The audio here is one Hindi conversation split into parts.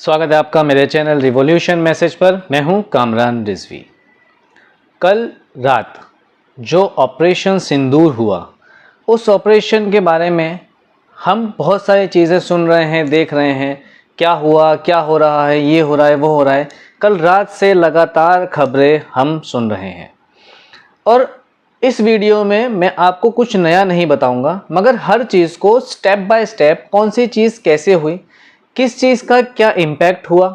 स्वागत है आपका मेरे चैनल रिवॉल्यूशन मैसेज पर। मैं हूं कामरान रिजवी। कल रात जो ऑपरेशन सिंदूर हुआ, उस ऑपरेशन के बारे में हम बहुत सारी चीज़ें सुन रहे हैं, देख रहे हैं, क्या हुआ, क्या हो रहा है, ये हो रहा है, वो हो रहा है। कल रात से लगातार खबरें हम सुन रहे हैं और इस वीडियो में मैं आपको कुछ नया नहीं बताऊंगा, मगर हर चीज़ को स्टेप बाय स्टेप, कौन सी चीज़ कैसे हुई, किस चीज़ का क्या इम्पैक्ट हुआ,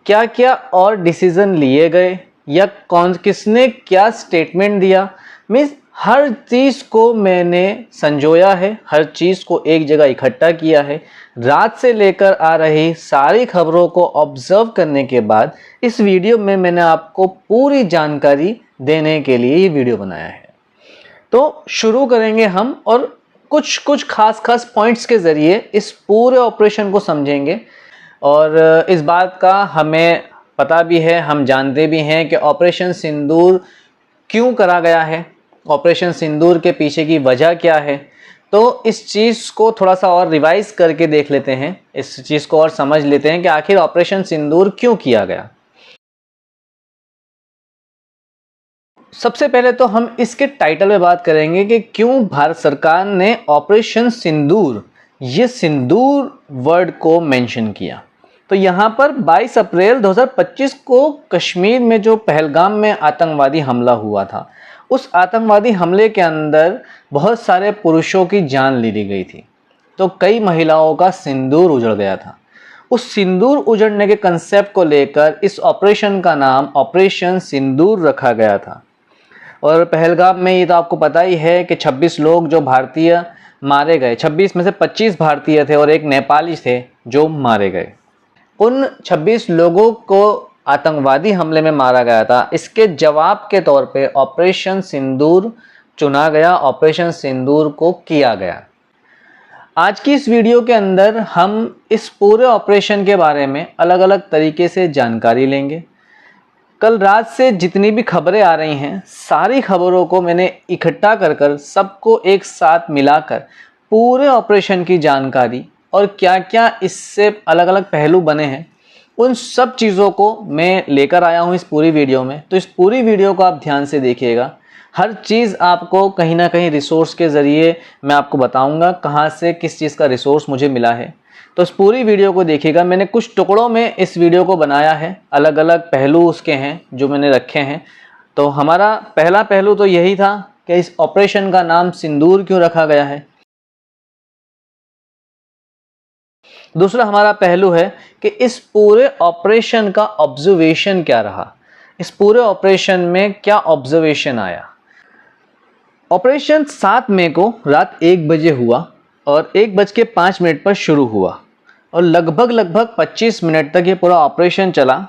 क्या क्या और डिसीज़न लिए गए, या किसने क्या स्टेटमेंट दिया, मीन्स हर चीज़ को मैंने संजोया है, हर चीज़ को एक जगह इकट्ठा किया है। रात से लेकर आ रही सारी खबरों को ऑब्जर्व करने के बाद इस वीडियो में मैंने आपको पूरी जानकारी देने के लिए ये वीडियो बनाया है। तो शुरू करेंगे हम और कुछ खास पॉइंट्स के ज़रिए इस पूरे ऑपरेशन को समझेंगे। और इस बात का हमें पता भी है, हम जानते भी हैं कि ऑपरेशन सिंदूर क्यों करा गया है, ऑपरेशन सिंदूर के पीछे की वजह क्या है। तो इस चीज़ को थोड़ा सा और रिवाइज करके देख लेते हैं, इस चीज़ को और समझ लेते हैं कि आखिर ऑपरेशन सिंदूर क्यों किया गया। सबसे पहले तो हम इसके टाइटल में बात करेंगे कि क्यों भारत सरकार ने ऑपरेशन सिंदूर, ये सिंदूर वर्ड को मेंशन किया। तो यहाँ पर 22 अप्रैल 2025 को कश्मीर में जो पहलगाम में आतंकवादी हमला हुआ था, उस आतंकवादी हमले के अंदर बहुत सारे पुरुषों की जान ले ली गई थी, तो कई महिलाओं का सिंदूर उजड़ गया था। उस सिंदूर उजड़ने के कंसेप्ट को लेकर इस ऑपरेशन का नाम ऑपरेशन सिंदूर रखा गया था। और पहलगाम में ये तो आपको पता ही है कि 26 लोग जो भारतीय मारे गए, 26 में से 25 भारतीय थे और एक नेपाली थे जो मारे गए। उन 26 लोगों को आतंकवादी हमले में मारा गया था। इसके जवाब के तौर पे ऑपरेशन सिंदूर चुना गया, ऑपरेशन सिंदूर को किया गया। आज की इस वीडियो के अंदर हम इस पूरे ऑपरेशन के बारे में अलग अलग तरीके से जानकारी लेंगे। कल रात से जितनी भी खबरें आ रही हैं, सारी खबरों को मैंने इकट्ठा कर सबको एक साथ मिलाकर पूरे ऑपरेशन की जानकारी और क्या क्या इससे अलग अलग पहलू बने हैं, उन सब चीज़ों को मैं लेकर आया हूं इस पूरी वीडियो में। तो इस पूरी वीडियो को आप ध्यान से देखिएगा। हर चीज़ आपको कहीं ना कहीं रिसोर्स के ज़रिए मैं आपको बताऊंगा, कहाँ से किस चीज़ का रिसोर्स मुझे मिला है। तो इस पूरी वीडियो को देखिएगा। मैंने कुछ टुकड़ों में इस वीडियो को बनाया है, अलग अलग पहलू उसके हैं जो मैंने रखे हैं। तो हमारा पहला पहलू तो यही था कि इस ऑपरेशन का नाम सिंदूर क्यों रखा गया है। दूसरा हमारा पहलू है कि इस पूरे ऑपरेशन का ऑब्जर्वेशन क्या रहा, इस पूरे ऑपरेशन में क्या ऑब्जर्वेशन आया। ऑपरेशन 7 मई को रात 1 बजे हुआ और 1:05 पर शुरू हुआ और लगभग 25 मिनट तक ये पूरा ऑपरेशन चला।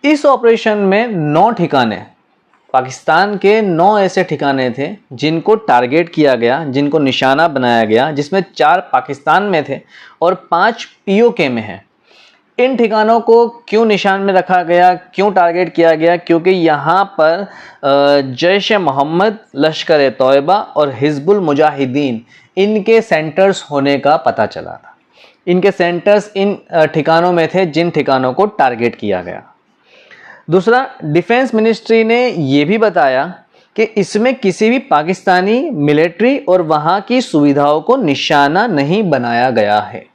इस ऑपरेशन में 9 ठिकाने, पाकिस्तान के 9 ऐसे ठिकाने थे जिनको टारगेट किया गया, जिनको निशाना बनाया गया, जिसमें 4 पाकिस्तान में थे और 5 पीओके में हैं। इन ठिकानों को क्यों निशान में रखा गया, क्यों टारगेट किया गया? क्योंकि यहाँ पर जैश ए मोहम्मद, लश्कर ए तौयबा और हिजबुल मुजाहिदीन, इनके सेंटर्स होने का पता चला था। इनके सेंटर्स इन ठिकानों में थे जिन ठिकानों को टारगेट किया गया। दूसरा, डिफेंस मिनिस्ट्री ने ये भी बताया कि इसमें किसी भी पाकिस्तानी मिलिट्री और वहाँ की सुविधाओं को निशाना नहीं बनाया गया है।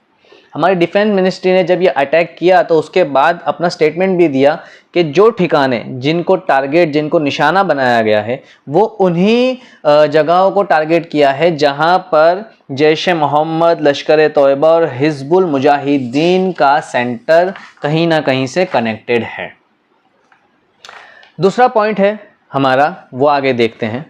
हमारी डिफेंस मिनिस्ट्री ने जब ये अटैक किया तो उसके बाद अपना स्टेटमेंट भी दिया कि जो ठिकाने, जिनको टारगेट, जिनको निशाना बनाया गया है, वो उन्हीं जगहों को टारगेट किया है जहां पर जैश ए मोहम्मद, लश्कर ए तौयबा और हिजबुल मुजाहिदीन का सेंटर कहीं ना कहीं से कनेक्टेड है। दूसरा पॉइंट है हमारा, वो आगे देखते हैं।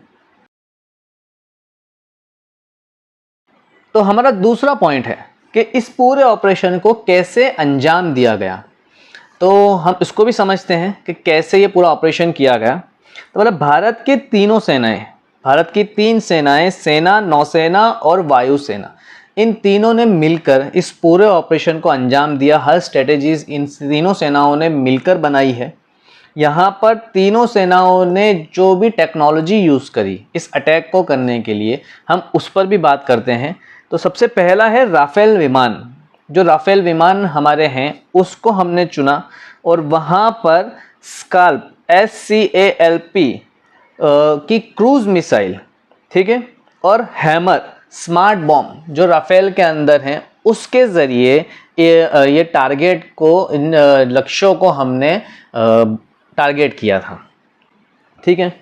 तो हमारा दूसरा पॉइंट है कि इस पूरे ऑपरेशन को कैसे अंजाम दिया गया। तो हम इसको भी समझते हैं कि कैसे ये पूरा ऑपरेशन किया गया। तो मतलब भारत की तीनों सेनाएं, भारत की 3 सेनाएं, सेना, नौसेना और वायुसेना, इन तीनों ने मिलकर इस पूरे ऑपरेशन को अंजाम दिया। हर स्ट्रेटेजीज इन तीनों सेनाओं ने मिलकर बनाई है। यहाँ पर तीनों सेनाओं ने जो भी टेक्नोलॉजी यूज़ करी इस अटैक को करने के लिए, हम उस पर भी बात करते हैं। तो सबसे पहला है राफेल विमान। जो राफेल विमान हमारे हैं उसको हमने चुना और वहाँ पर स्काल्प SCALP की क्रूज मिसाइल, ठीक है, और हैमर स्मार्ट बॉम्ब जो राफेल के अंदर हैं उसके ज़रिए ये टारगेट को, इन लक्ष्यों को हमने टारगेट किया था, ठीक है।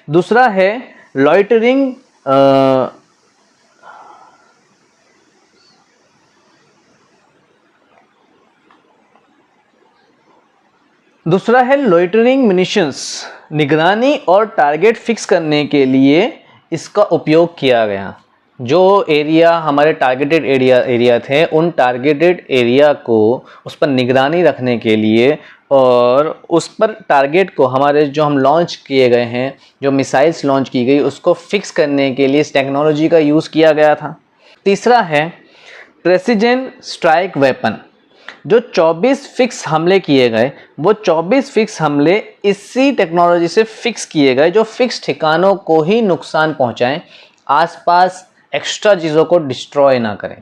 दूसरा है लॉइटरिंग, दूसरा है लोइटरिंग मिनिशंस, निगरानी और टारगेट फिक्स करने के लिए इसका उपयोग किया गया। जो एरिया हमारे टारगेटेड एरिया थे, उन टारगेटेड एरिया को उस पर निगरानी रखने के लिए और उस पर टारगेट को हमारे जो हम लॉन्च किए गए हैं, जो मिसाइल्स लॉन्च की गई, उसको फिक्स करने के लिए इस टेक्नोलॉजी का यूज़ किया गया था। तीसरा है प्रेसिजन स्ट्राइक वेपन। जो 24 फिक्स हमले किए गए, वो 24 फिक्स हमले इसी टेक्नोलॉजी से फिक्स किए गए जो फिक्स ठिकानों को ही नुकसान पहुंचाएं, आसपास एक्स्ट्रा चीज़ों को डिस्ट्रॉय ना करें।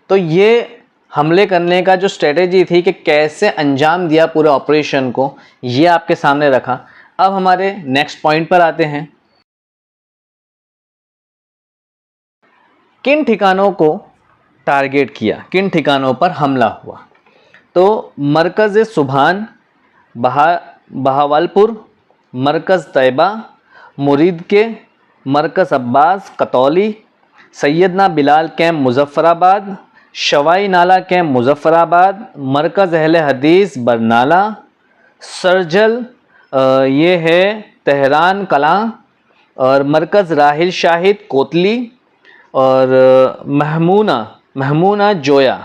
तो ये हमले करने का जो स्ट्रेटेजी थी कि कैसे अंजाम दिया पूरे ऑपरेशन को, ये आपके सामने रखा। अब हमारे नेक्स्ट पॉइंट पर आते हैं। किन ठिकानों को टारगेट किया, किन ठिकानों पर हमला हुआ? तो मरकज़ सुभान, बहावलपुर, मरकज़ तैयबा, मुरीद के, मरकज़ अब्बास कतौली, सैयदना बिलाल कैंप मुजफ्फराबाद, शवाई नाला कैंप मुजफ्फराबाद, मरकज़ अहले हदीस बरनाला, सरजल ये है तेहरान कलां, और मरकज़ राहिल शाहिद कोतली, और महमूना जोया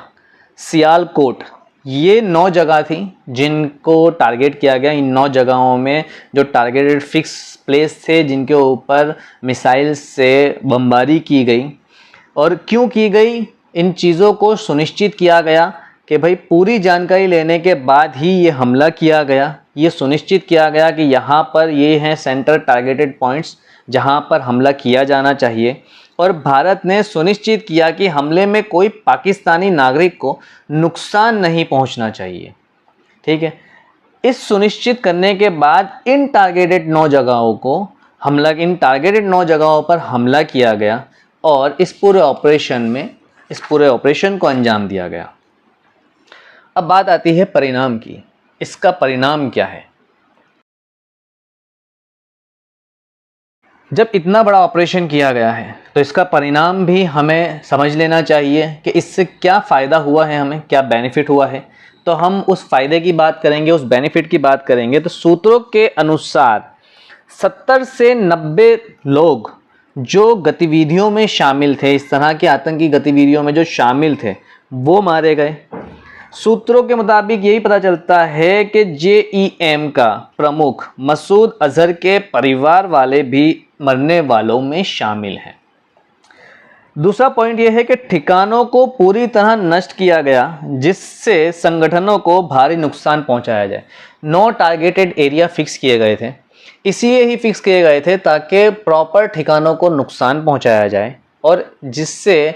सियालकोट। ये 9 जगह थी जिनको टारगेट किया गया। इन 9 जगहों में जो टारगेटेड फिक्स प्लेस थे जिनके ऊपर मिसाइल से बमबारी की गई। और क्यों की गई? इन चीज़ों को सुनिश्चित किया गया कि भाई पूरी जानकारी लेने के बाद ही ये हमला किया गया। ये सुनिश्चित किया गया कि यहाँ पर ये हैं सेंटर टारगेटेड पॉइंट्स जहाँ पर हमला किया जाना चाहिए। और भारत ने सुनिश्चित किया कि हमले में कोई पाकिस्तानी नागरिक को नुकसान नहीं पहुंचना चाहिए, ठीक है। इस सुनिश्चित करने के बाद इन टारगेटेड 9 जगहों को इन टारगेटेड 9 जगहों पर हमला किया गया और इस पूरे ऑपरेशन को अंजाम दिया गया। अब बात आती है परिणाम की। इसका परिणाम क्या है? जब इतना बड़ा ऑपरेशन किया गया है तो इसका परिणाम भी हमें समझ लेना चाहिए कि इससे क्या फ़ायदा हुआ है, हमें क्या बेनिफिट हुआ है। तो हम उस फ़ायदे की बात करेंगे, उस बेनिफिट की बात करेंगे। तो सूत्रों के अनुसार 70 से 90 लोग जो गतिविधियों में शामिल थे, इस तरह की आतंकी गतिविधियों में जो शामिल थे, वो मारे गए। सूत्रों के मुताबिक यही पता चलता है कि JEM का प्रमुख मसूद अजहर के परिवार वाले भी मरने वालों में शामिल हैं। दूसरा पॉइंट यह है कि ठिकानों को पूरी तरह नष्ट किया गया जिससे संगठनों को भारी नुकसान पहुंचाया जाए। 9 टारगेटेड एरिया फिक्स किए गए थे, इसलिए ही फिक्स किए गए थे ताकि प्रॉपर ठिकानों को नुकसान पहुंचाया जाए और जिससे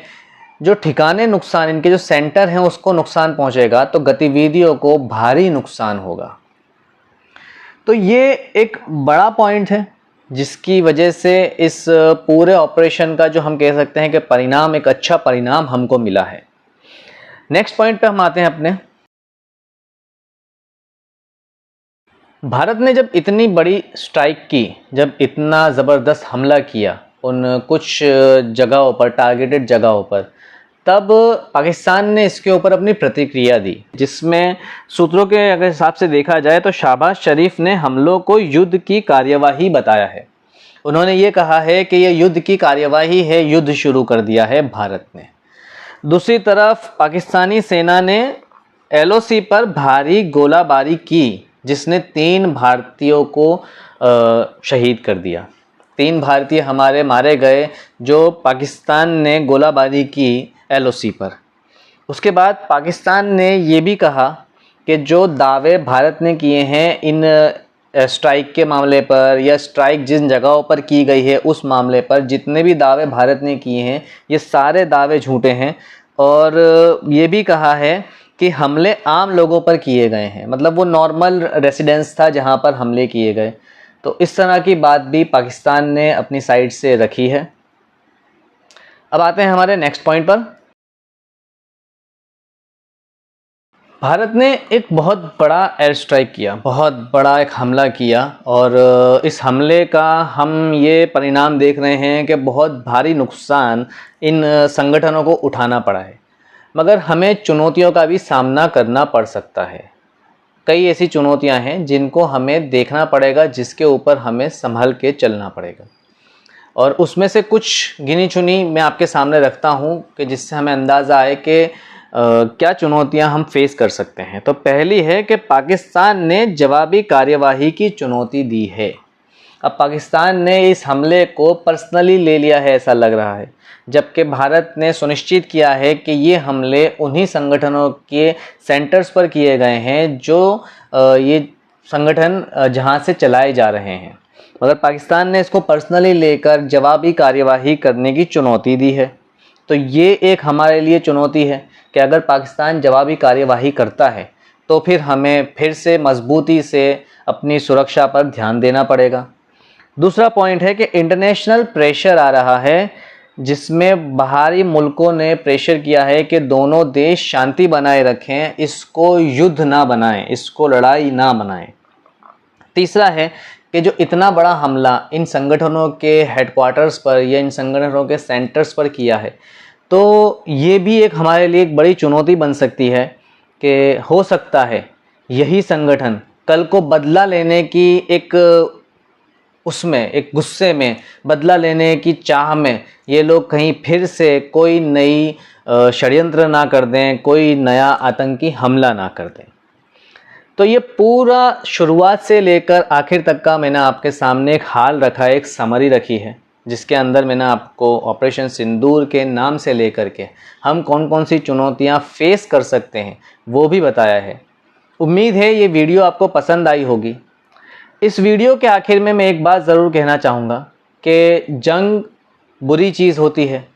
जो ठिकाने नुकसान, इनके जो सेंटर हैं उसको नुकसान पहुंचेगा तो गतिविधियों को भारी नुकसान होगा। तो ये एक बड़ा पॉइंट है जिसकी वजह से इस पूरे ऑपरेशन का जो हम कह सकते हैं कि परिणाम, एक अच्छा परिणाम हमको मिला है। नेक्स्ट पॉइंट पे हम आते हैं अपने। भारत ने जब इतनी बड़ी स्ट्राइक की, जब इतना ज़बरदस्त हमला किया उन कुछ जगहों पर, टारगेटेड जगहों पर, तब पाकिस्तान ने इसके ऊपर अपनी प्रतिक्रिया दी, जिसमें सूत्रों के अगर हिसाब से देखा जाए तो शहबाज शरीफ ने हमलों को युद्ध की कार्यवाही बताया है। उन्होंने ये कहा है कि ये युद्ध की कार्यवाही है, युद्ध शुरू कर दिया है भारत ने। दूसरी तरफ पाकिस्तानी सेना ने LOC पर भारी गोलाबारी की जिसने 3 भारतीयों को शहीद कर दिया। 3 भारतीय हमारे मारे गए जो पाकिस्तान ने गोलाबारी की LOC पर। उसके बाद पाकिस्तान ने ये भी कहा कि जो दावे भारत ने किए हैं इन स्ट्राइक के मामले पर या स्ट्राइक जिन जगहों पर की गई है उस मामले पर, जितने भी दावे भारत ने किए हैं ये सारे दावे झूठे हैं और ये भी कहा है कि हमले आम लोगों पर किए गए हैं, मतलब वो नॉर्मल रेसिडेंस था जहाँ पर हमले किए गए। तो इस तरह की बात भी पाकिस्तान ने अपनी साइड से रखी है। अब आते हैं हमारे नेक्स्ट पॉइंट पर। भारत ने एक बहुत बड़ा एयर स्ट्राइक किया, बहुत बड़ा एक हमला किया, और इस हमले का हम ये परिणाम देख रहे हैं कि बहुत भारी नुकसान इन संगठनों को उठाना पड़ा है। मगर हमें चुनौतियों का भी सामना करना पड़ सकता है। कई ऐसी चुनौतियां हैं जिनको हमें देखना पड़ेगा, जिसके ऊपर हमें संभल के चलना पड़ेगा, और उसमें से कुछ गिनी चुनी मैं आपके सामने रखता हूं कि जिससे हमें अंदाज़ा आए कि क्या चुनौतियां हम फेस कर सकते हैं। तो पहली है कि पाकिस्तान ने जवाबी कार्यवाही की चुनौती दी है। अब पाकिस्तान ने इस हमले को पर्सनली ले लिया है ऐसा लग रहा है, जबकि भारत ने सुनिश्चित किया है कि ये हमले उन्हीं संगठनों के सेंटर्स पर किए गए हैं जो ये संगठन जहां से चलाए जा रहे हैं। मगर पाकिस्तान ने इसको पर्सनली लेकर जवाबी कार्यवाही करने की चुनौती दी है। तो ये एक हमारे लिए चुनौती है कि अगर पाकिस्तान जवाबी कार्यवाही करता है तो फिर हमें फिर से मजबूती से अपनी सुरक्षा पर ध्यान देना पड़ेगा। दूसरा पॉइंट है कि इंटरनेशनल प्रेशर आ रहा है, जिसमें बाहरी मुल्कों ने प्रेशर किया है कि दोनों देश शांति बनाए रखें, इसको युद्ध ना बनाएं, इसको लड़ाई ना बनाएं। तीसरा है कि जो इतना बड़ा हमला इन संगठनों के हेडक्वार्टर्स पर या इन संगठनों के सेंटर्स पर किया है, तो ये भी एक हमारे लिए एक बड़ी चुनौती बन सकती है कि हो सकता है यही संगठन कल को बदला लेने की एक गुस्से में, बदला लेने की चाह में ये लोग कहीं फिर से कोई नई षड्यंत्र ना कर दें, कोई नया आतंकी हमला ना कर दें। तो ये पूरा शुरुआत से लेकर आखिर तक का मैंने आपके सामने एक हाल रखा है, एक समरी रखी है, जिसके अंदर मैंने आपको ऑपरेशन सिंदूर के नाम से लेकर के हम कौन कौन सी चुनौतियां फेस कर सकते हैं वो भी बताया है। उम्मीद है ये वीडियो आपको पसंद आई होगी। इस वीडियो के आखिर में मैं एक बात ज़रूर कहना चाहूँगा कि जंग बुरी चीज़ होती है।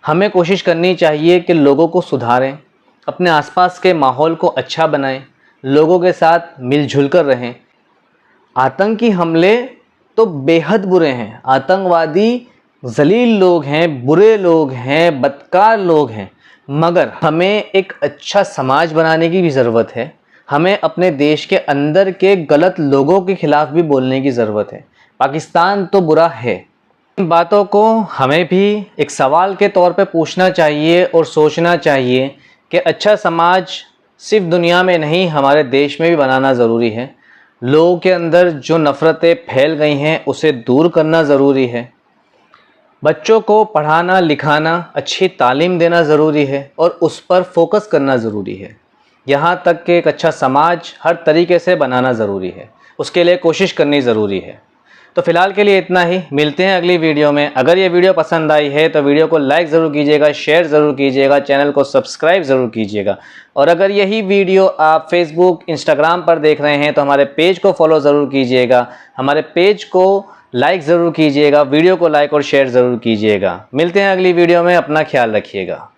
हमें कोशिश करनी चाहिए कि लोगों को सुधारें, अपने आसपास के माहौल को अच्छा बनाएं, लोगों के साथ मिलजुल कर रहें। आतंकी हमले तो बेहद बुरे हैं, आतंकवादी जलील लोग हैं, बुरे लोग हैं, बदकार लोग हैं, मगर हमें एक अच्छा समाज बनाने की भी ज़रूरत है। हमें अपने देश के अंदर के गलत लोगों के खिलाफ भी बोलने की ज़रूरत है। पाकिस्तान तो बुरा है, इन बातों को हमें भी एक सवाल के तौर पे पूछना चाहिए और सोचना चाहिए कि अच्छा समाज सिर्फ दुनिया में नहीं, हमारे देश में भी बनाना ज़रूरी है। लोगों के अंदर जो नफ़रतें फैल गई हैं उसे दूर करना ज़रूरी है। बच्चों को पढ़ाना लिखाना, अच्छी तालीम देना ज़रूरी है और उस पर फोकस करना ज़रूरी है। यहाँ तक कि एक अच्छा समाज हर तरीके से बनाना ज़रूरी है, उसके लिए कोशिश करनी ज़रूरी है। तो फ़िलहाल के लिए इतना ही, मिलते हैं अगली वीडियो में। अगर ये वीडियो पसंद आई है तो वीडियो को लाइक ज़रूर कीजिएगा, शेयर ज़रूर कीजिएगा, चैनल को सब्सक्राइब ज़रूर कीजिएगा। और अगर यही वीडियो आप फेसबुक इंस्टाग्राम पर देख रहे हैं तो हमारे पेज को फॉलो ज़रूर कीजिएगा, हमारे पेज को लाइक ज़रूर कीजिएगा, वीडियो को लाइक और शेयर ज़रूर कीजिएगा। मिलते हैं अगली वीडियो में, अपना ख्याल रखिएगा।